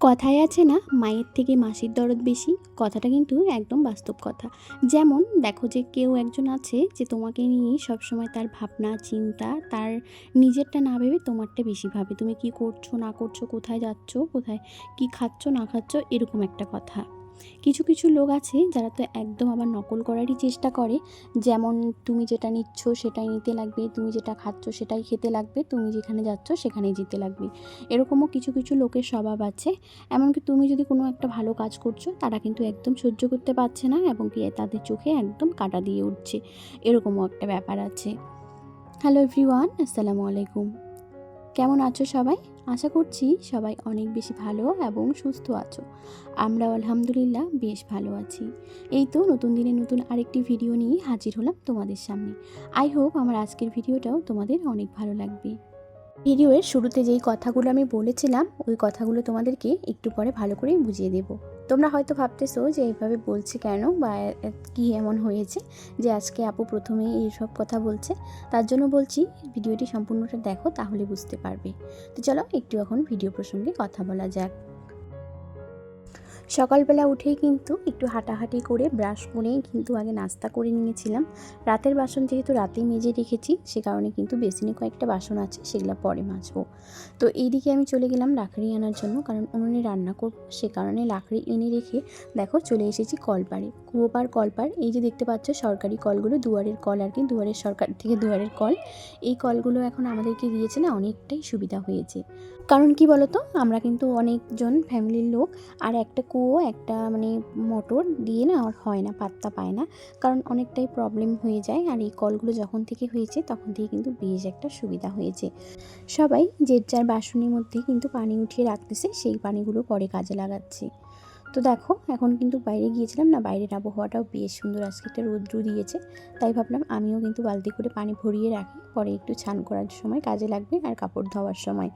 কথায় আছে না, মায়ের থেকে মাসির দরদ বেশি। কথাটা কিন্তু একদম বাস্তব কথা। যেমন দেখো, যে কেউ একজন আছে যে তোমাকে নিয়ে সবসময় তার ভাবনা চিন্তা, তার নিজেরটা না ভেবে তোমারটা বেশি ভাবে। তুমি কি করছো না করছো, কোথায় যাচ্ছ, কোথায় কি খাচ্ছ না খাচ্ছ, এরকম একটা কথা। কিছু কিছু লোক আছে যারা তো একদম আবার নকল করারই চেষ্টা করে। যেমন, তুমি যেটা নিচ্ছ সেটাই নিতে লাগবে, তুমি যেটা খাচ্ছ সেটাই খেতে লাগবে, তুমি যেখানে যাচ্ছ সেখানেই যেতে লাগবে। এরকমও কিছু কিছু লোকের স্বভাব আছে। এমনকি তুমি যদি কোনো একটা ভালো কাজ করছো, তারা কিন্তু একদম সহ্য করতে পারছে না এবং কি তাদের চোখে একদম কাঁটা দিয়ে উঠছে। এরকমও একটা ব্যাপার আছে। হ্যালো এভরিওয়ান, আসসালামু আলাইকুম। কেমন আছো সবাই? আশা করছি সবাই অনেক বেশি ভালো এবং সুস্থ আছো। আমরাও আলহামদুলিল্লাহ বেশ ভালো আছি। এই তো নতুন দিনে নতুন আরেকটি ভিডিও নিয়ে হাজির হলাম তোমাদের সামনে। আই হোপ আমার আজকের ভিডিওটাও তোমাদের অনেক ভালো লাগবে। ভিডিওর শুরুতে যেই কথাগুলো আমি বলেছিলাম, ওই কথাগুলো তোমাদেরকে একটু পরে ভালো করে বুঝিয়ে দেব। তোমরা হয়তো ভাবতেছো যে এইভাবে বলছে কেন, বা কি এমন হয়েছে যে আজকে আপু প্রথমেই এইসব কথা বলছে। তার জন্য বলছি, ভিডিওটি সম্পূর্ণটা দেখো, তাহলে বুঝতে পারবে। তো চলো একটু এখন ভিডিও প্রসঙ্গে কথা বলা যাক। সকালবেলা উঠেই কিন্তু একটু হাঁটাহাঁটি করে ব্রাশ করেই কিন্তু আগে নাস্তা করে নিয়েছিলাম। রাতের বাসন যেহেতু রাতেই মেজে রেখেছি, সে কারণে কিন্তু বেসিনে কয়েকটা বাসন আছে, সেগুলো পরে মাজবো। তো এইদিকে আমি চলে গেলাম লাকড়ি আনার জন্য, কারণ উনুনে রান্না করব। সে কারণে লাকড়ি এনে রেখে দেখো চলে এসেছি কলপাড়ে। কুয়োপাড় কলপাড়, এই যে দেখতে পাচ্ছ সরকারি কলগুলো, দুয়ারের কল আর কি, দুয়ারের সরকার থেকে দুয়ারের কল। এই কলগুলো এখন আমাদেরকে দিয়েছে না, অনেকটাই সুবিধা হয়েছে। কারণ কি বলতো, আমরা কিন্তু অনেকজন ফ্যামিলির লোক, আর একটা কুয়ো একটা মোটর দিয়ে না আর হয় না, পাত্তা পায় না, কারণ অনেকটাই প্রবলেম হয়ে যায়। আর এই কলগুলো যখন থেকে হয়েছে তখন থেকে কিন্তু বেশ একটা সুবিধা হয়েছে। সবাই যে যার বাসনের মধ্যে কিন্তু পানি উঠিয়ে রাখতেছে, সেই পানিগুলো পরে কাজে লাগাচ্ছে। তো দেখো, এখন কিন্তু বাইরে গিয়েছিলাম না, বাইরের আবহাওয়াটাও বেশ সুন্দর, আজকে একটা রৌদ্র দিয়েছে। তাই ভাবলাম আমিও কিন্তু বালতি করে পানি ভরিয়ে রাখি, পরে একটু স্নান করার সময় কাজে লাগবে আর কাপড় ধোয়ার সময়।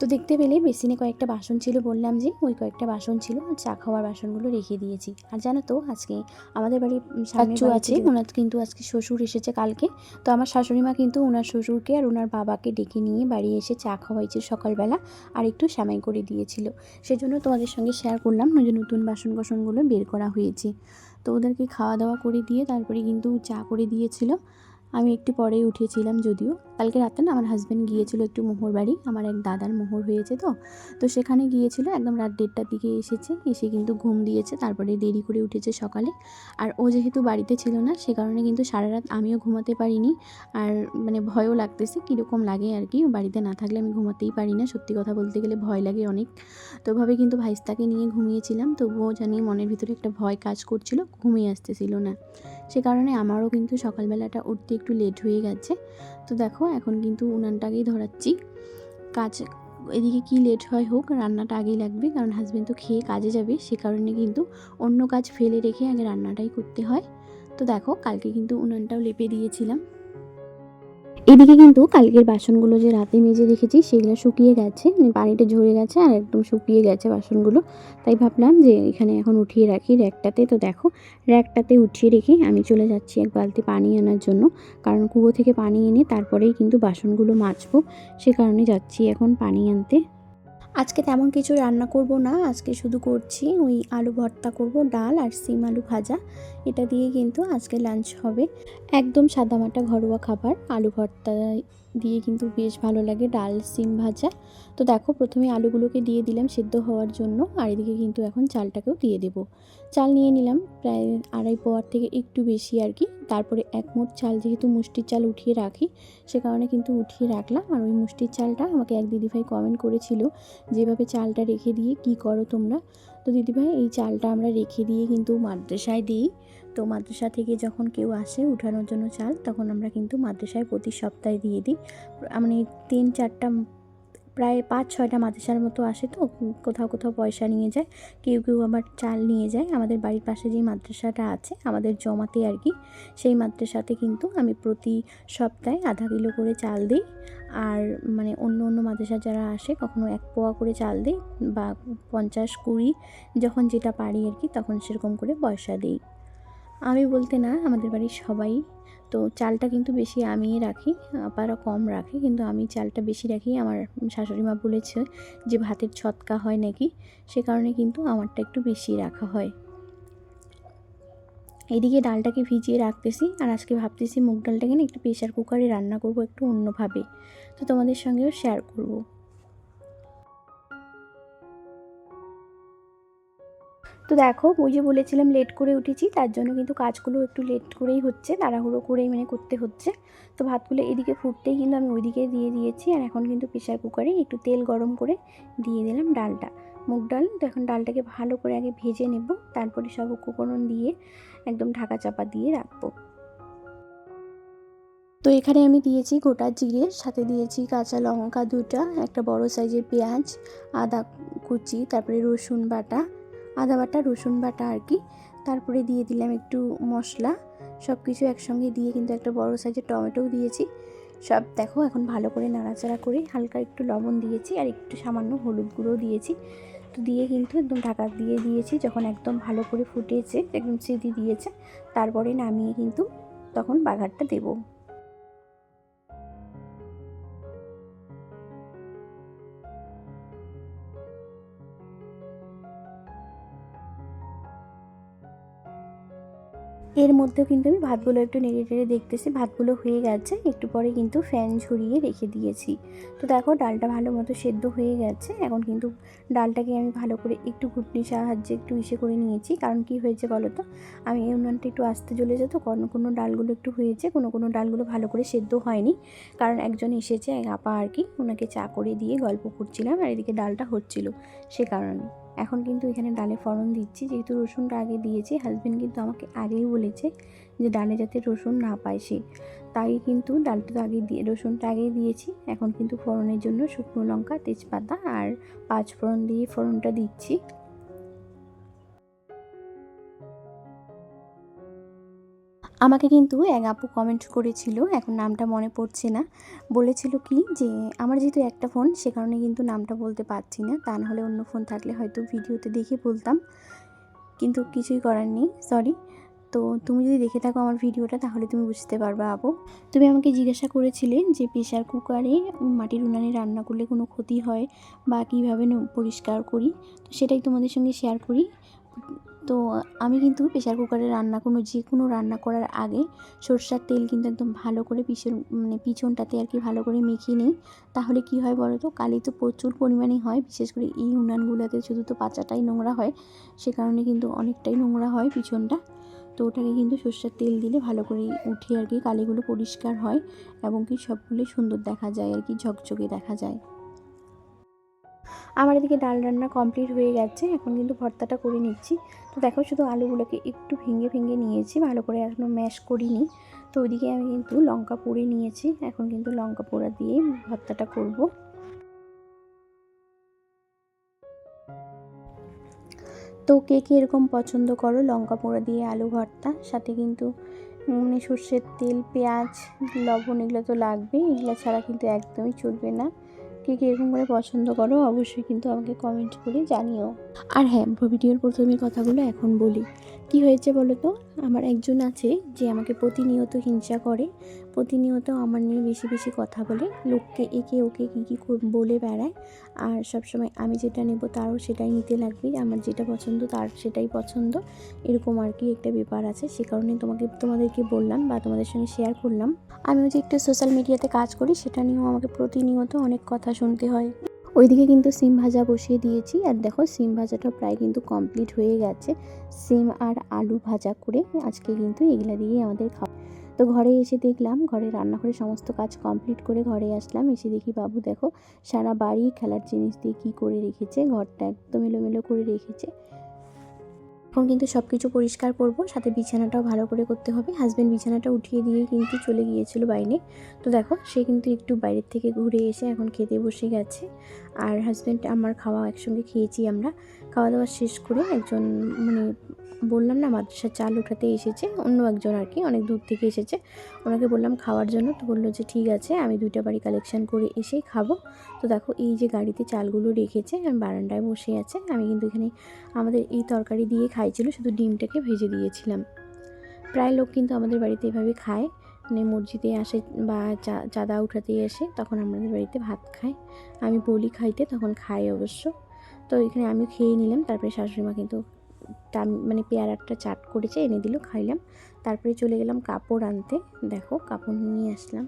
তো দেখতে পেলে বেসিনে কয়েকটা বাসন ছিল, বললাম যে ওই কয়েকটা বাসন ছিল, চা খাওয়ার বাসনগুলো রেখে দিয়েছি। আর জানো তো, আজকে আমাদের বাড়ির সামনে আছে, ওনার কিন্তু আজকে শ্বশুর এসেছে কালকে। তো আমার শাশুড়ি মা কিন্তু ওনার শ্বশুরকে আর ওনার বাবাকে ডেকে নিয়ে বাড়ি এসে চা খাওয়াইছে সকালবেলা, আর একটু সেমাই করে দিয়েছিল। সেজন্য তোমাদের সঙ্গে শেয়ার করলাম, ওই যে নতুন বাসনগুলো বের করা হয়েছে। তো ওদেরকে খাওয়া দাওয়া করে দিয়ে তারপরে কিন্তু চা করে দিয়েছিল। আমি একটু পরেই উঠেছিলাম, যদিও কালকে রাতে না আমার হাজব্যান্ড গিয়েছিল একটু মোহর বাড়ি, আমার এক দাদার মোহর হয়েছে, তো সেখানে গিয়েছিল। একদম রাত 1:30টার দিকে এসেছে, এসে কিন্তু ঘুম দিয়েছে, তারপরে দেরি করে উঠেছে সকালে। আর ও যেহেতু বাড়িতে ছিল না, সে কারণে কিন্তু সারা রাত আমিও ঘুমাতে পারিনি। আর ভয়ও লাগতেছে, কীরকম লাগে আর কি, বাড়িতে না থাকলে আমি ঘুমাতেই পারি না, সত্যি কথা বলতে গেলে ভয় লাগে অনেক। তো ওভাবে কিন্তু ভাইস্তাকে নিয়ে ঘুমিয়েছিলাম, তবুও জানি মনের ভিতরে একটা ভয় কাজ করছিল, ঘুমিয়ে আসতেছিল না। সে কারণে আমারও কিন্তু সকালবেলাটা উঠতে একটু লেট হয়ে গেছে। তো দেখো, এখন কিন্তু উনানটাকেই ধরাচ্ছি। কাজ এদিকে কি লেট হয় হোক, রান্নাটা আগেই লাগবে, কারণ হাজব্যান্ড তো খেয়ে কাজে যাবে, সে কারণে কিন্তু অন্য কাজ ফেলে রেখে আগে রান্নাটাই করতে হয়। তো দেখো, কালকে কিন্তু উনানটাও লেপে দিয়েছিলাম। এদিকে কিন্তু কালকের বাসনগুলো যে রাতে মেজে রেখেছি, সেগুলো শুকিয়ে গেছে, পানিটা ঝরে গেছে আর একদম শুকিয়ে গেছে বাসনগুলো। তাই ভাবলাম যে এখানে এখন উঠিয়ে রাখি র্যাকটাতে। তো দেখো, র্যাকটাতে উঠিয়ে রেখে আমি চলে যাচ্ছি এক বালতি পানি আনার জন্য, কারণ কুয়ো থেকে পানি এনে তারপরেই কিন্তু বাসনগুলো মাজবো। সে কারণে যাচ্ছি এখন পানি আনতে। আজকে তেমন কিছু রান্না করব না, আজকে শুধু করছি ওই আলু ভর্তা করব, ডাল আর সিম আলু ভাজা, এটা দিয়ে কিন্তু আজকে লাঞ্চ হবে। একদম সাদামাটা ঘরোয়া খাবার, আলু ভর্তা দিয়ে কিন্তু বেশ ভালো লাগে, ডাল সিম ভাজা। তো দেখো, প্রথমে আলুগুলোকে দিয়ে দিলাম সেদ্ধ হওয়ার জন্য, আর এদিকে কিন্তু এখন চালটাকেও দিয়ে দেব। চাল নিয়ে নিলাম প্রায় 2.5 পোয়ার থেকে একটু বেশি আর কি। তারপরে এক মুঠ চাল, যেহেতু মুষ্টির চাল উঠিয়ে রাখি, সে কারণে কিন্তু উঠিয়ে রাখলাম। আর ওই মুষ্টির চালটা আমাকে এক দিদিভাই কমেন্ট করেছিল, যেভাবে চালটা রেখে দিয়ে কি করো তোমরা। তো দিদিভাই, এই চালটা আমরা রেখে দিয়ে কিন্তু মাদ্রাসায় দিই। তো মাদ্রাসা থেকে যখন কেউ আসে উঠানোর জন্য চাল, তখন আমরা কিন্তু মাদ্রাসায় প্রতি সপ্তাহে দিয়ে দিই। 3-4টা, প্রায় 5-6টা মাদ্রাসার মতো আসে, তো কোথাও কোথাও পয়সা নিয়ে যায়, কেউ কেউ আবার চাল নিয়ে যায়। আমাদের বাড়ির পাশে যে মাদ্রাসাটা আছে আমাদের জমাতে আর কি, সেই মাদ্রাসাতে কিন্তু আমি প্রতি সপ্তাহে আধা কিলো করে চাল দিই। আর অন্য অন্য মাদ্রাসা যারা আসে, কখনো 1 পোয়া করে চাল দিই, বা 50-20 যখন যেটা পারি আর কি, তখন সেরকম করে পয়সা দিই। আমি বলতে না, আমাদের বাড়ির সবাই। তো চালটা কিন্তু বেশি আমিই রাখি, আপারা কম রাখে, কিন্তু আমি চালটা বেশি রাখি। আমার শাশুড়ি মা বলেছে যে ভাতের ছত্কা হয় নাকি, সে কারণে কিন্তু আমারটা একটু বেশি রাখা হয়। এদিকে ডালটাকে ভিজিয়ে রাখতেছি, আর আজকে ভাবতেছি মুগ ডালটাকে না একটু প্রেশার কুকারে রান্না করব একটু অন্যভাবে, তো তোমাদের সঙ্গেও শেয়ার করব। তো দেখো, ওই যে বলেছিলাম লেট করে উঠেছি, তার জন্য কিন্তু কাজগুলো একটু লেট করেই হচ্ছে, তাড়াহুড়ো করেই মানে করতে হচ্ছে। তো ভাতগুলো এদিকে ফুটতেই কিন্তু আমি ওইদিকে দিয়ে দিয়েছি, আর এখন কিন্তু প্রেশার কুকারে একটু তেল গরম করে দিয়ে দিলাম ডালটা, মুগ ডাল। তো এখন ডালটাকে ভালো করে আগে ভেজে নেব, তারপরে সব উপকরণ দিয়ে একদম ঢাকা চাপা দিয়ে রাখবো। তো এখানে আমি দিয়েছি গোটা জিরে, সাথে দিয়েছি কাঁচা লঙ্কা দুটা, একটা বড় সাইজের পেঁয়াজ, আদা কুচি, তারপরে রসুন বাটা, আদা বাটা রসুন বাটা আর কি। তারপরে দিয়ে দিলাম একটু মশলা, সব কিছু একসঙ্গে দিয়ে কিন্তু একটা বড় সাইজের টমেটোও দিয়েছি। সব দেখো এখন ভালো করে নাড়াচাড়া করে হালকা একটু লবণ দিয়েছি, আর একটু সামান্য হলুদ গুঁড়ো দিয়েছি। তো দিয়ে কিন্তু একদম ঢাকা দিয়ে দিয়েছি। যখন একদম ভালো করে ফুটেছে, একদম সিটি দিয়েছে, তারপরে নামিয়ে কিন্তু তখন বাঘারটা দেবো। এর মধ্যেও কিন্তু আমি ভাতগুলো একটু নেড়ে টেড়ে দেখতেছি, ভাতগুলো হয়ে গেছে। একটু পরে কিন্তু ফ্যান ঝরিয়ে রেখে দিয়েছি। তো দেখো ডালটা ভালো মতো সেদ্ধ হয়ে গেছে। এখন কিন্তু ডালটাকে আমি ভালো করে একটু ঘুটনির সাহায্যে একটু করে নিয়েছি। কারণ কি হয়েছে বলো তো, আমি এই উনুনটা একটু আস্তে জ্বলে যেত, কোনো কোনো ডালগুলো একটু হয়েছে, কোনো কোনো ডালগুলো ভালো করে সেদ্ধ হয়নি। কারণ একজন এসেছে, এক আপা আর কি, ওনাকে চা করে দিয়ে গল্প করছিলাম, আর এদিকে ডালটা হচ্ছিল, সে কারণে। এখন কিন্তু এখানে ডালে ফোড়ন দিচ্ছি, যেহেতু রসুনটা আগে দিয়েছি। হাজব্যান্ড কিন্তু আমাকে আগেই বলেছে যে ডালে যাতে রসুন না পায় সে, তাই কিন্তু ডালটা তো আগে দিয়ে রসুনটা আগেই দিয়েছি। এখন কিন্তু ফোড়নের জন্য শুকনো লঙ্কা, তেজপাতা আর পাঁচ ফোড়ন দিয়ে ফোড়নটা দিচ্ছি। আমাকে কিন্তু এক আপু কমেন্ট করেছিল, এখন নামটা মনে পড়ছে না, বলেছিল কি যে আমার যেহেতু একটা ফোন, সে কারণে কিন্তু নামটা বলতে পারছি না, তা নাহলে অন্য ফোন থাকলে হয়তো ভিডিওতে দেখে বলতাম, কিন্তু কিছুই করার নেই, সরি। তো তুমি যদি দেখে থাকো আমার ভিডিওটা, তাহলে তুমি বুঝতে পারবে আপু। তুমি আমাকে জিজ্ঞাসা করেছিলে যে প্রেশার কুকারে মাটির উনানে রান্না করলে কোনো ক্ষতি হয় বা কীভাবে পরিষ্কার করি, তো সেটাই তোমাদের সঙ্গে শেয়ার করি। তো আমি কিন্তু প্রেশার কুকারে যে কোনো রান্না করার আগে সরষের তেল কিন্তু একদম ভালো করে পিছনটাতে আর কি ভালো করে মেখে নিই। তাহলে কি হয় বলো তো, কালি তো প্রচুর পরিমাণে হয়, বিশেষ করে এই উনানগুলোতে শুধু তো পাচাটাই নোংরা হয়, সে কারণে কিন্তু অনেকটাই নোংরা হয় পিছনটা। তো ওটাকে কিন্তু সরষের তেল দিলে ভালো করে উঠে আর কি কালিগুলো পরিষ্কার হয়, এবং কি সবগুলো সুন্দর দেখা যায় আর কি, ঝকঝকে দেখা যায়। আমার এদিকে ডাল রান্না কমপ্লিট হয়ে গেছে, এখন কিন্তু ভর্তাটা করে নিচ্ছি। তো দেখো, শুধু আলুগুলোকে একটু ভেঙে ভেঙে নিয়েছি, ভালো করে এখনও ম্যাশ করিনি। তো ওইদিকে আমি কিন্তু লঙ্কা পুড়ে নিয়েছি, এখন কিন্তু লঙ্কা পোড়া দিয়ে ভর্তাটা করব। তো কে কে এরকম পছন্দ করো লঙ্কা পোড়া দিয়ে আলু ভর্তা, সাথে কিন্তু সর্ষের তেল, পেঁয়াজ, লবণ এগুলো তো লাগবেই, এগুলো ছাড়া কিন্তু একদমই চলবে না। কে কে এরকম করে পছন্দ করো অবশ্যই কিন্তু আমাকে কমেন্ট করে জানিও। আর হ্যাঁ, ভিডিওর প্রথমে কথাগুলো এখন বলি। কি হয়েছে বলো তো, আমার একজন আছে যে আমাকে প্রতিনিয়ত হিংসা করে, প্রতিনিয়ত আমার নিয়ে বেশি বেশি কথা বলে, লোককে একে ওকে কী কী বলে বেড়ায়, আর সবসময় আমি যেটা নেব তারও সেটাই নিতে লাগবে, আমার যেটা পছন্দ তার সেটাই পছন্দ, এরকম আর কি একটা ব্যাপার আছে। সে কারণে তোমাদেরকে বললাম বা তোমাদের সঙ্গে শেয়ার করলাম। আমিও যে একটু সোশ্যাল মিডিয়াতে কাজ করি, সেটা নিয়েও আমাকে প্রতিনিয়ত অনেক কথা শুনতে হয়। ওইদিকে কিন্তু সিম ভাজা বসিয়ে দিয়েছি, আর দেখো সিম ভাজাটা প্রায় কিন্তু কমপ্লিট হয়ে গেছে। সিম আর আলু ভাজা করে আজকে কিন্তু এগুলা দিয়েই আমাদের খাওয়া। তো ঘরে এসে দেখলাম, ঘরে রান্নাঘরে সমস্ত কাজ কমপ্লিট করে ঘরে আসলাম, এসে দেখি বাবু দেখো সারা বাড়ি খেলার জিনিস দিয়ে কী করে রেখেছে, ঘরটা একদম এলোমেলো করে রেখেছে। এখন কিন্তু সব কিছু পরিষ্কার করব, সাথে বিছানাটাও ভালো করে করতে হবে। হাজব্যান্ড বিছানাটা উঠিয়ে দিয়ে কিন্তু চলে গিয়েছিল বাইরে। তো দেখো সে কিন্তু একটু বাইরের থেকে ঘুরে এসে এখন খেতে বসে গেছে, আর হাজব্যান্ড আমার খাওয়া একসঙ্গে খেয়েছি আমরা। খাওয়া দাওয়া শেষ করে একজন বললাম না মাদ্রাসার চাল উঠাতে এসেছে, অন্য একজন আর কি, অনেক দূর থেকে এসেছে, ওনাকে বললাম খাওয়ার জন্য, তো বললো যে ঠিক আছে, আমি 2টা বাড়ি কালেকশান করে এসেই খাবো। তো দেখো এই যে গাড়িতে চালগুলো রেখেছে, বারান্দায় বসে আছে, আমি কিন্তু এখানে আমাদের এই তরকারি দিয়ে খাইছিল, শুধু ডিমটাকে ভেজে দিয়েছিলাম। প্রায় লোক কিন্তু আমাদের বাড়িতে এভাবে খায়, মানে মসজিদে আসে বা চাঁদা উঠাতে আসে, তখন আমাদের বাড়িতে ভাত খায়। আমি বলি খাইতে, তখন খাই অবশ্য। তো এখানে আমি খেয়ে নিলাম, তারপরে শাশুড়ি মা কিন্তু মানে পেয়ারাটা চাট করেছে, এনে দিল, খাইলাম। তারপরে চলে গেলাম কাপড় আনতে। দেখো কাপড় নিয়ে আসলাম।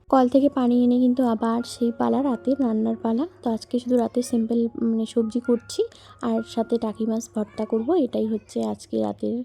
কল থেকে পানি এনে কিন্তু আবার সেই পালা, রাতের রান্নার পালা। তো আজকে শুধু রাতে সিম্পল মানে সবজি করছি, আর সাথে টাকি মাছ ভর্তা করব। এটাই হচ্ছে আজকে রাতের